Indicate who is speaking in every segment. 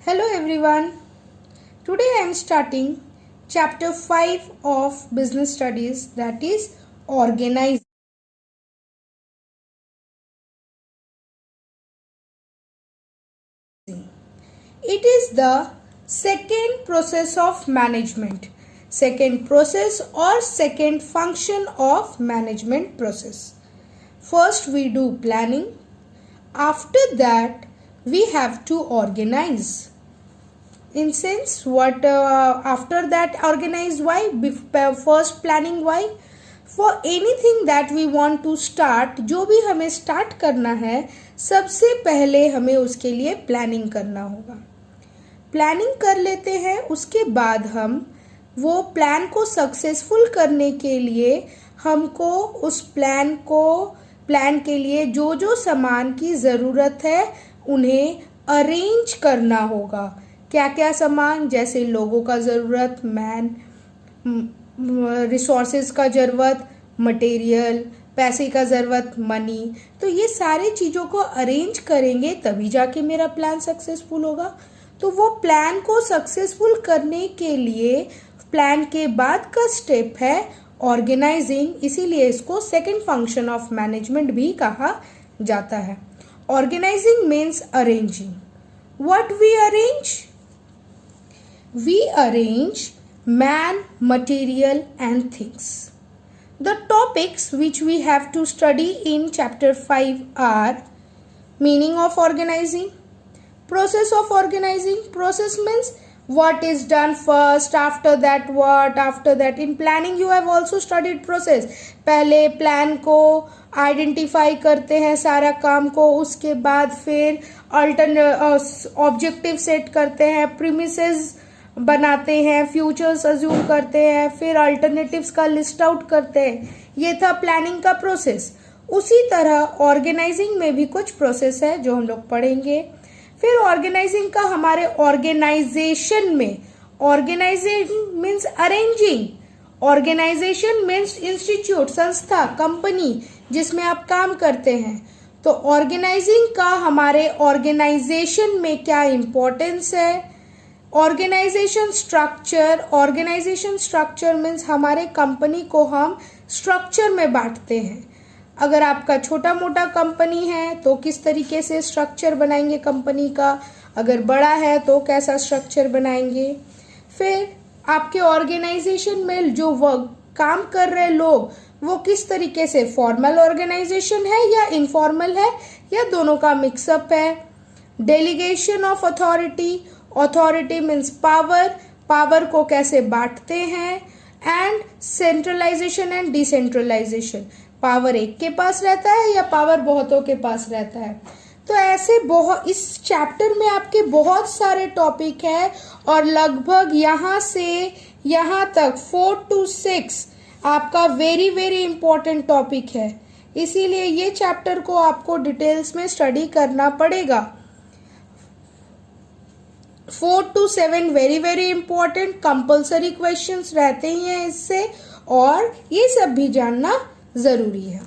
Speaker 1: Hello everyone. Today I am starting chapter 5 of business studies, that is organizing. It is the second process of management, second process or second function of management process. First we do planning. After that we have to organize. In sense, what after that organize, why? First planning, why? For anything that we want to start, जो भी हमें start करना है, सबसे पहले हमें उसके लिए प्लानिंग करना होगा. प्लानिंग कर लेते हैं, उसके बाद हम वो प्लान को सक्सेसफुल करने के लिए हमको उस प्लान के लिए जो जो सामान की ज़रूरत है उन्हें अरेंज करना होगा. क्या क्या सामान, जैसे लोगों का ज़रूरत, रिसोर्सेज का ज़रूरत, मटेरियल, पैसे का ज़रूरत, मनी. तो ये सारे चीज़ों को अरेंज करेंगे तभी जाके मेरा प्लान सक्सेसफुल होगा. तो वो प्लान को सक्सेसफुल करने के लिए प्लान के बाद का स्टेप है ऑर्गेनाइजिंग. इसीलिए इसको सेकंड फंक्शन ऑफ मैनेजमेंट भी कहा जाता है. Organising means arranging. What we arrange? We arrange man, material and things. The topics which we have to study in chapter 5 are meaning of organizing, process of organizing. Process means what is done first, after that what, after that. In planning you have also studied process. पहले plan को identify करते हैं सारा काम को, उसके बाद फिर ऑब्जेक्टिव सेट करते हैं, प्रीमिसेस बनाते हैं, फ्यूचर्स अज्यूम करते हैं, फिर अल्टरनेटिव्स का लिस्ट आउट करते हैं. ये था प्लानिंग का प्रोसेस. उसी तरह ऑर्गेनाइजिंग में भी कुछ प्रोसेस है जो हम लोग पढ़ेंगे. फिर ऑर्गेनाइजिंग का हमारे ऑर्गेनाइजेशन में, organising means arranging, organisation means institute, संस्था, कंपनी जिसमें आप काम करते हैं. तो ऑर्गेनाइजिंग का हमारे ऑर्गेनाइजेशन में क्या इंपॉर्टेंस है. ऑर्गेनाइजेशन स्ट्रक्चर मीन्स हमारे कंपनी को हम स्ट्रक्चर में बांटते हैं. अगर आपका छोटा मोटा कंपनी है तो किस तरीके से स्ट्रक्चर बनाएंगे कंपनी का, अगर बड़ा है तो कैसा स्ट्रक्चर बनाएंगे. फिर आपके ऑर्गेनाइजेशन में जो काम कर रहे लोग वो किस तरीके से, फॉर्मल ऑर्गेनाइजेशन है या इनफॉर्मल है या दोनों का मिक्सअप है. Delegation of authority means power को कैसे बांटते हैं. And centralisation and decentralisation, power एक के पास रहता है या पावर बहुतों के पास रहता है. तो ऐसे इस चैप्टर में आपके बहुत सारे टॉपिक है और लगभग यहाँ से यहाँ तक 4 to 6 आपका वेरी वेरी इंपॉर्टेंट टॉपिक है. इसीलिए ये चैप्टर को आपको डिटेल्स में स्टडी करना पड़ेगा. 4 to 7 very very important compulsory questions रहते ही हैं इससे, और ये सब भी जानना जरूरी है.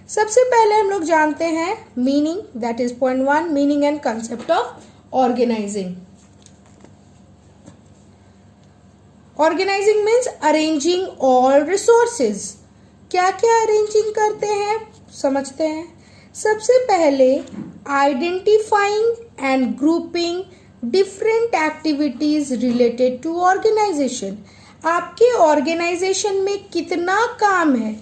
Speaker 1: सबसे पहले हम लोग जानते हैं meaning, that is point 1, meaning and concept of organising. Organising means arranging all resources. क्या क्या अरेंजिंग करते हैं समझते हैं. सबसे पहले identifying and grouping different activities related to organisation. आपके ऑर्गेनाइजेशन में कितना काम है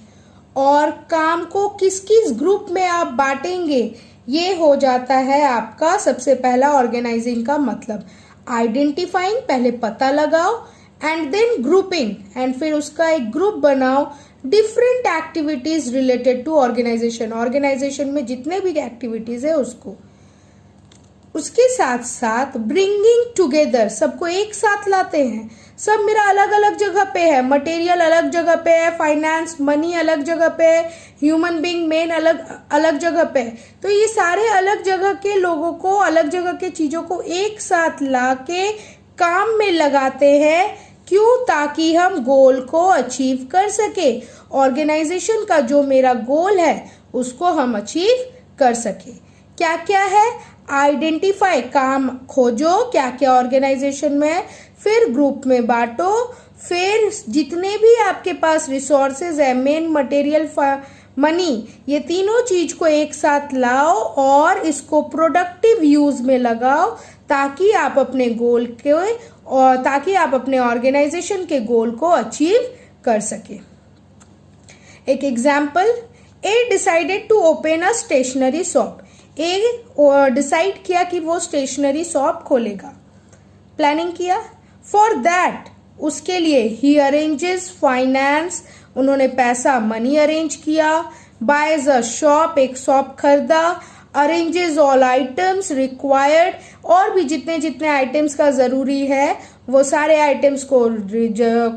Speaker 1: और काम को किस किस ग्रुप में आप बांटेंगे, ये हो जाता है आपका सबसे पहला ऑर्गेनाइजिंग का मतलब. आइडेंटिफाइंग, पहले पता लगाओ, एंड देन ग्रुपिंग, एंड फिर उसका एक ग्रुप बनाओ. Different activities related to organisation, organisation में जितने भी एक्टिविटीज है उसको. उसके साथ साथ ब्रिंगिंग टुगेदर, सबको एक साथ लाते हैं. सब मेरा अलग अलग जगह पे है, मटेरियल अलग जगह पे है, फाइनेंस मनी अलग जगह पे है, ह्यूमन बीइंग मेन अलग अलग जगह पे है. तो ये सारे अलग जगह के लोगों को, अलग जगह के चीजों को एक साथ ला के काम में लगाते हैं. क्यों? ताकि हम गोल को अचीव कर सके. ऑर्गेनाइजेशन का जो मेरा गोल है उसको हम अचीव कर सके. क्या क्या है? आइडेंटिफाई, काम खोजो क्या क्या ऑर्गेनाइजेशन में है, फिर ग्रुप में बांटो, फिर जितने भी आपके पास रिसोर्सेज है, मेन मटेरियल, मनी, ये तीनों चीज को एक साथ लाओ और इसको प्रोडक्टिव यूज में लगाओ ताकि आप अपने गोल के और ताकि आप अपने ऑर्गेनाइजेशन के गोल को अचीव कर सके। एक example, A decided to open a stationery shop. A decide किया कि वो स्टेशनरी शॉप खोलेगा, प्लानिंग किया। फॉर दैट, उसके लिए ही अरेंजेस फाइनेंस, उन्होंने पैसा मनी अरेंज किया। बायज अ शॉप, एक शॉप खरीदा। अरेंजेस ऑल आइटम्स रिक्वायर्ड, और भी जितने जितने आइटम्स का जरूरी है वो सारे आइटम्स को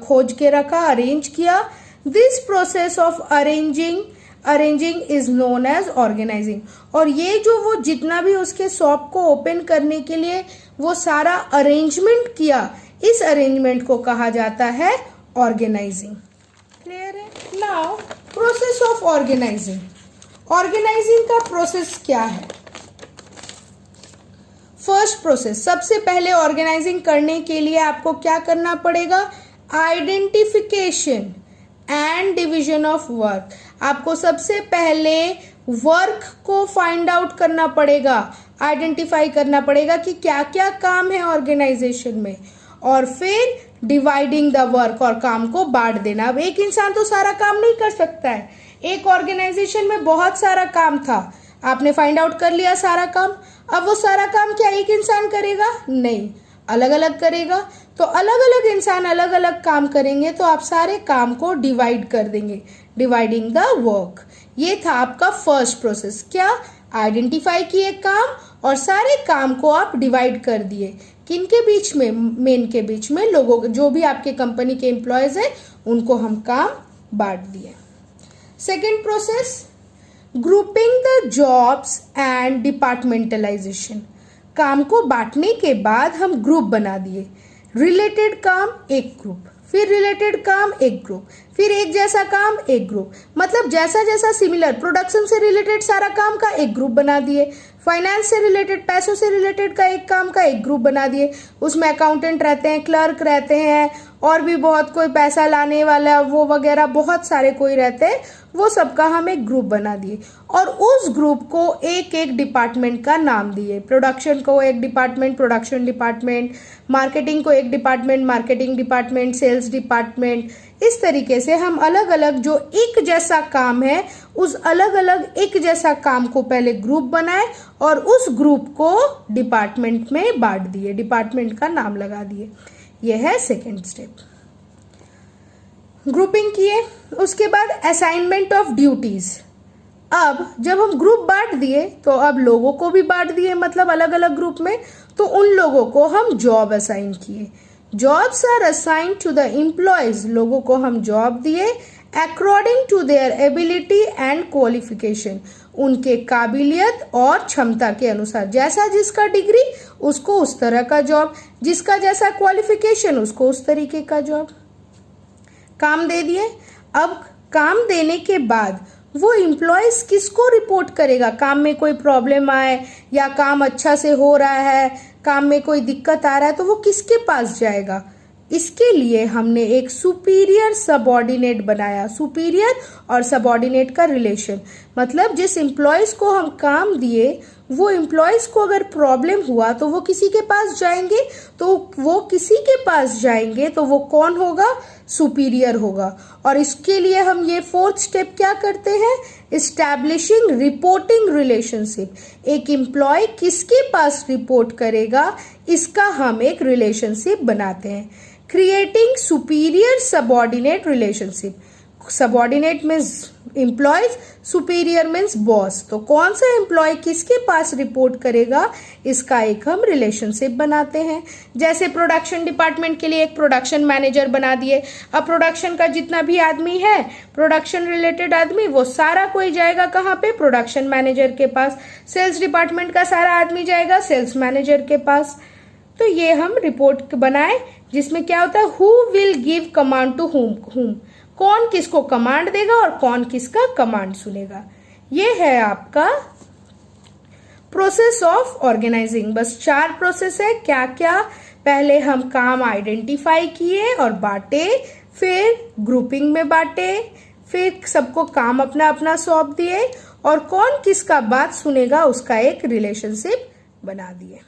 Speaker 1: खोज के रखा, अरेंज किया। This process of arranging is known as organising. और ये जो वो जितना भी उसके शॉप को ओपन करने के लिए वो सारा अरेंजमेंट किया, इस अरेंजमेंट को कहा जाता है ऑर्गेनाइजिंग। क्लियर है? Now process of organising. Organising का प्रोसेस क्या है? फर्स्ट प्रोसेस, सबसे पहले ऑर्गेनाइजिंग करने के लिए आपको क्या करना पड़ेगा? Identification and division of work. आपको सबसे पहले वर्क को फाइंड आउट करना पड़ेगा, आइडेंटिफाई करना पड़ेगा कि क्या क्या काम है ऑर्गेनाइजेशन में, और फिर डिवाइडिंग द वर्क, और काम को बांट देना। अब एक इंसान तो सारा काम नहीं कर सकता है, एक ऑर्गेनाइजेशन में बहुत सारा काम था, आपने फाइंड आउट कर लिया सारा काम। अब वो सारा काम क्या एक इंसान करेगा? नहीं, अलग अलग करेगा। तो अलग अलग इंसान अलग अलग काम करेंगे तो आप सारे काम को डिवाइड कर देंगे, डिवाइडिंग द वर्क। ये था आपका फर्स्ट प्रोसेस। क्या? आइडेंटिफाई किए काम और सारे काम को आप डिवाइड कर दिए। किनके बीच में? मेन के बीच में, लोगों, जो भी आपके कंपनी के एम्प्लॉयज है उनको हम काम बांट दिए। Second process, grouping the jobs and departmentalisation. काम को बांटने के बाद हम ग्रुप बना दिए। रिलेटेड काम एक ग्रुप, फिर रिलेटेड काम एक ग्रुप, फिर एक जैसा काम एक ग्रुप, मतलब जैसा जैसा सिमिलर, प्रोडक्शन से रिलेटेड सारा काम का एक ग्रुप बना दिए। फाइनेंस से रिलेटेड, पैसों से रिलेटेड का एक काम का एक ग्रुप बना दिए। उसमें अकाउंटेंट रहते हैं, क्लर्क रहते हैं, और भी बहुत कोई पैसा लाने वाला वो वगैरह बहुत सारे कोई रहते हैं, वो सबका हम एक ग्रुप बना दिए। और उस ग्रुप को एक एक डिपार्टमेंट का नाम दिए। प्रोडक्शन को एक डिपार्टमेंट प्रोडक्शन डिपार्टमेंट, मार्केटिंग को एक department marketing department, sales department. इस तरीके से हम अलग अलग जो एक जैसा काम है उस अलग अलग एक जैसा काम को पहले ग्रुप बनाए और उस ग्रुप को डिपार्टमेंट में बांट दिए, डिपार्टमेंट का नाम लगा दिए। यह है सेकेंड स्टेप। ग्रुपिंग किए, उसके बाद असाइनमेंट ऑफ ड्यूटीज। अब जब हम ग्रुप बांट दिए तो अब लोगों को भी बांट दिए, मतलब अलग अलग ग्रुप में, तो उन लोगों को हम जॉब असाइन किए। Jobs are assign to the employees, लोगों को हम जॉब दिए according to their ability and qualification, उनके काबिलियत और क्षमता के अनुसार। जैसा जिसका डिग्री उसको उस तरह का जॉब, जिसका जैसा क्वालिफिकेशन उसको उस तरीके का जॉब। काम दे दिए। अब काम देने के बाद वो एम्प्लॉयज किसको रिपोर्ट करेगा? काम में कोई प्रॉब्लम आए या काम अच्छा से हो रहा है, काम में कोई दिक्कत आ रहा है, तो वो किसके पास जाएगा? इसके लिए हमने एक सुपीरियर सबऑर्डिनेट बनाया। सुपीरियर और सबऑर्डिनेट का रिलेशन, मतलब जिस एम्प्लॉयज को हम काम दिए वो एम्प्लॉयज को अगर प्रॉब्लम हुआ तो वो किसी के पास जाएंगे, तो वो किसी के पास जाएंगे तो वो कौन होगा? सुपीरियर होगा। और इसके लिए हम ये फोर्थ स्टेप क्या करते हैं? Establishing reporting relationship. एक एम्प्लॉय किसके पास रिपोर्ट करेगा, इसका हम एक रिलेशनशिप बनाते हैं। Creating superior subordinate relationship. Subordinate means employees, superior means boss. तो कौन सा एम्प्लॉय किसके पास रिपोर्ट करेगा, इसका एक हम रिलेशनशिप बनाते हैं। जैसे प्रोडक्शन डिपार्टमेंट के लिए एक प्रोडक्शन मैनेजर बना दिए। अब प्रोडक्शन का जितना भी आदमी है, प्रोडक्शन रिलेटेड आदमी, वो सारा कोई जाएगा कहाँ पे? प्रोडक्शन मैनेजर के पास। सेल्स डिपार्टमेंट का सारा आदमी जाएगा सेल्स मैनेजर के पास। तो ये हम रिपोर्ट बनाए जिसमें क्या होता है? Who will give command to whom, कौन किसको कमांड देगा और कौन किसका कमांड सुनेगा। ये है आपका प्रोसेस ऑफ ऑर्गेनाइजिंग। बस 4 प्रोसेस है। क्या क्या? पहले हम काम आइडेंटिफाई किए और बांटे, फिर ग्रुपिंग में बांटे, फिर सबको काम अपना अपना सौंप दिए और कौन किसका बात सुनेगा उसका एक रिलेशनशिप बना दिए।